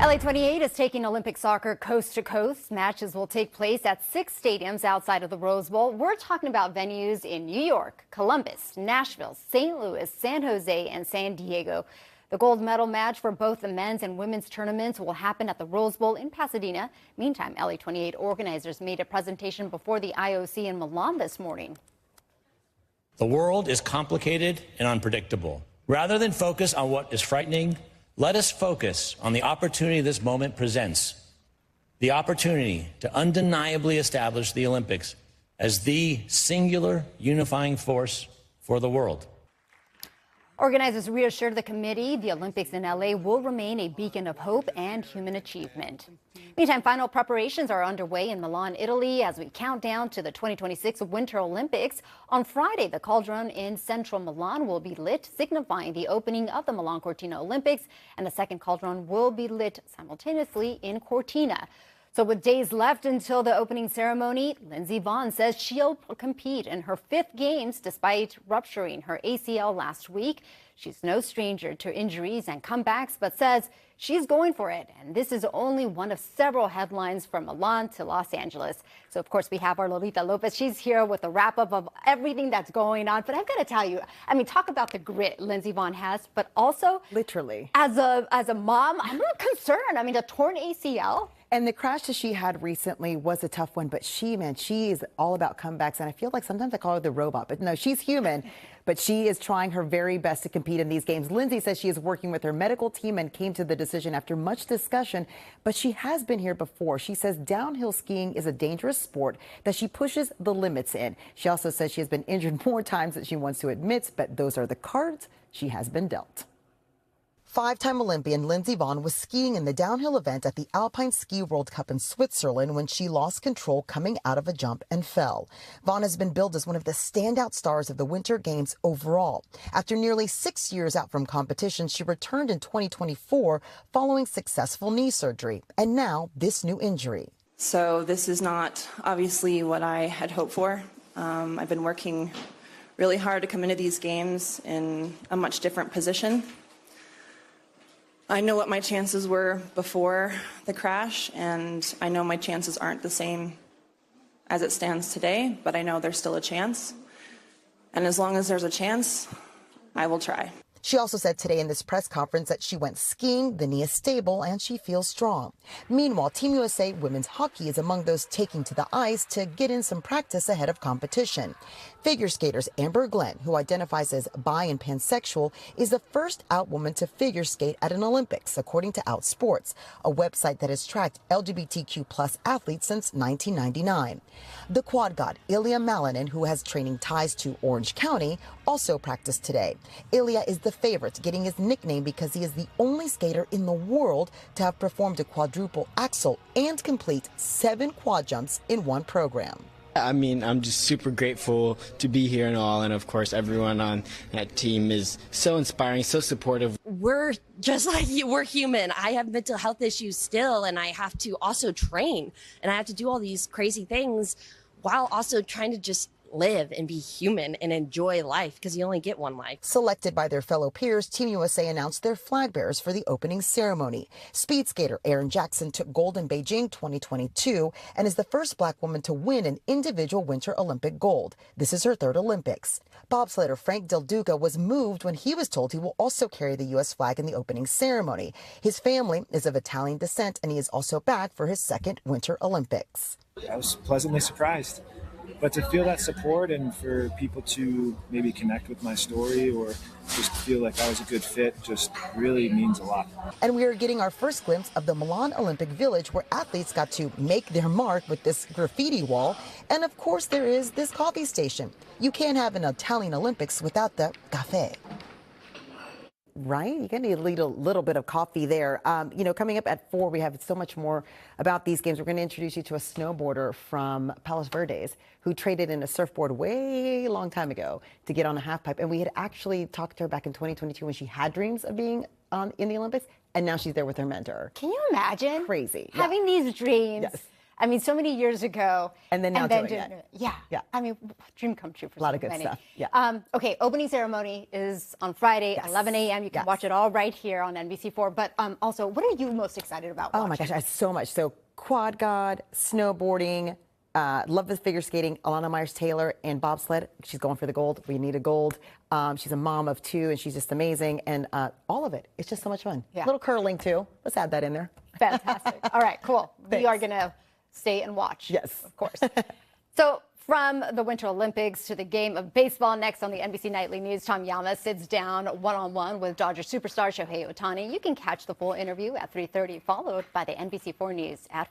LA28 is taking Olympic soccer coast to coast. Matches will take place at 6 stadiums outside of the Rose Bowl. We're talking about venues in New York, Columbus, Nashville, St. Louis, San Jose, and San Diego. The gold medal match for both the men's and women's tournaments will happen at the Rose Bowl in Pasadena. Meantime, LA28 organizers made a presentation before the IOC in Milan this morning. The world is complicated and unpredictable. Rather than focus on what is frightening, let us focus on the opportunity this moment presents. The opportunity to undeniably establish the Olympics as the singular unifying force for the world. Organizers reassured the committee the Olympics in LA will remain a beacon of hope and human achievement. Meantime, final preparations are underway in Milan, Italy, as we count down to the 2026 Winter Olympics. On Friday, the cauldron in central Milan will be lit, signifying the opening of the Milan Cortina Olympics, and the second cauldron will be lit simultaneously in Cortina. So with days left until the opening ceremony, Lindsey Vonn says she'll compete in her 5th games despite rupturing her ACL last week. She's no stranger to injuries and comebacks, but says she's going for it. And this is only one of several headlines from Milan to Los Angeles. So, of course, we have our Lolita Lopez. She's here with a wrap-up of everything that's going on. But I've got to tell you, I mean, talk about the grit Lindsey Vonn has, but also literally as a mom, I'm not concerned. I mean, a torn ACL. And the crash that she had recently was a tough one, but she is all about comebacks. And I feel like sometimes I call her the robot, but no, she's human. But she is trying her very best to compete in these games. Lindsey says she is working with her medical team and came to the decision after much discussion. But she has been here before. She says downhill skiing is a dangerous sport that she pushes the limits in. She also says she has been injured more times than she wants to admit, but those are the cards she has been dealt. 5-time Olympian Lindsey Vonn was skiing in the downhill event at the Alpine Ski World Cup in Switzerland when she lost control coming out of a jump and fell. Vonn has been billed as one of the standout stars of the Winter Games overall. After nearly 6 years out from competition, she returned in 2024 following successful knee surgery, and now this new injury. So this is not obviously what I had hoped for. I've been working really hard to come into these games in a much different position. I know what my chances were before the crash, and I know my chances aren't the same as it stands today, but I know there's still a chance. And as long as there's a chance, I will try. She also said today in this press conference that she went skiing, the knee is stable, and she feels strong. Meanwhile, Team USA women's hockey is among those taking to the ice to get in some practice ahead of competition. Figure skaters Amber Glenn, who identifies as bi and pansexual, is the first out woman to figure skate at an Olympics, according to Outsports, a website that has tracked LGBTQ plus athletes since 1999. The quad god Ilya Malinin, who has training ties to Orange County, also practiced today. Ilya is the favorite, getting his nickname because he is the only skater in the world to have performed a quadruple axel and complete 7 quad jumps in one program. I mean, I'm just super grateful to be here and all, and of course everyone on that team is so inspiring, so supportive. We're just like you, we're human. I have mental health issues still, and I have to also train, and I have to do all these crazy things while also trying to just live and be human and enjoy life, because you only get one life. Selected by their fellow peers, Team USA announced their flag bearers for the opening ceremony. Speed skater Erin Jackson took gold in Beijing 2022 and is the first black woman to win an individual Winter Olympic gold. This is her 3rd Olympics. Bobsledder Frank Del Duca was moved when he was told he will also carry the U.S. flag in the opening ceremony. His family is of Italian descent, and he is also back for his 2nd Winter Olympics. I was pleasantly surprised. But to feel that support and for people to maybe connect with my story or just feel like I was a good fit just really means a lot. And we are getting our first glimpse of the Milan Olympic Village, where athletes got to make their mark with this graffiti wall. And of course, there is this coffee station. You can't have an Italian Olympics without the cafe. Right? You're going to need a little bit of coffee there. Coming up at 4, we have so much more about these games. We're going to introduce you to a snowboarder from Palos Verdes who traded in a surfboard way long time ago to get on a half pipe. And we had actually talked to her back in 2022 when she had dreams of being in the Olympics. And now she's there with her mentor. Can you imagine? Crazy. Having these dreams. Yes. I mean, so many years ago. And then now doing it. Yeah. Yeah. I mean, dream come true for A lot so of good many. stuff. Yeah. Okay, opening ceremony is on Friday, Yes. 11 a.m. You can Yes. watch it all right here on NBC4. But also, what are you most excited about Oh my watching? gosh, I have so much. So quad god, snowboarding, love the figure skating, Alana Myers-Taylor, and bobsled. She's going for the gold. We need a gold. She's a mom of 2, and she's just amazing. And all of it. It's just so much fun. Yeah. Little curling, too. Let's add that in there. Fantastic. All right, cool. We Thanks. are going to stay and watch. Yes. Of course. So from the Winter Olympics to the game of baseball, next on the NBC Nightly News, Tom Yama sits down one-on-one with Dodger superstar Shohei Ohtani. You can catch the full interview at 3:30, followed by the NBC4 News at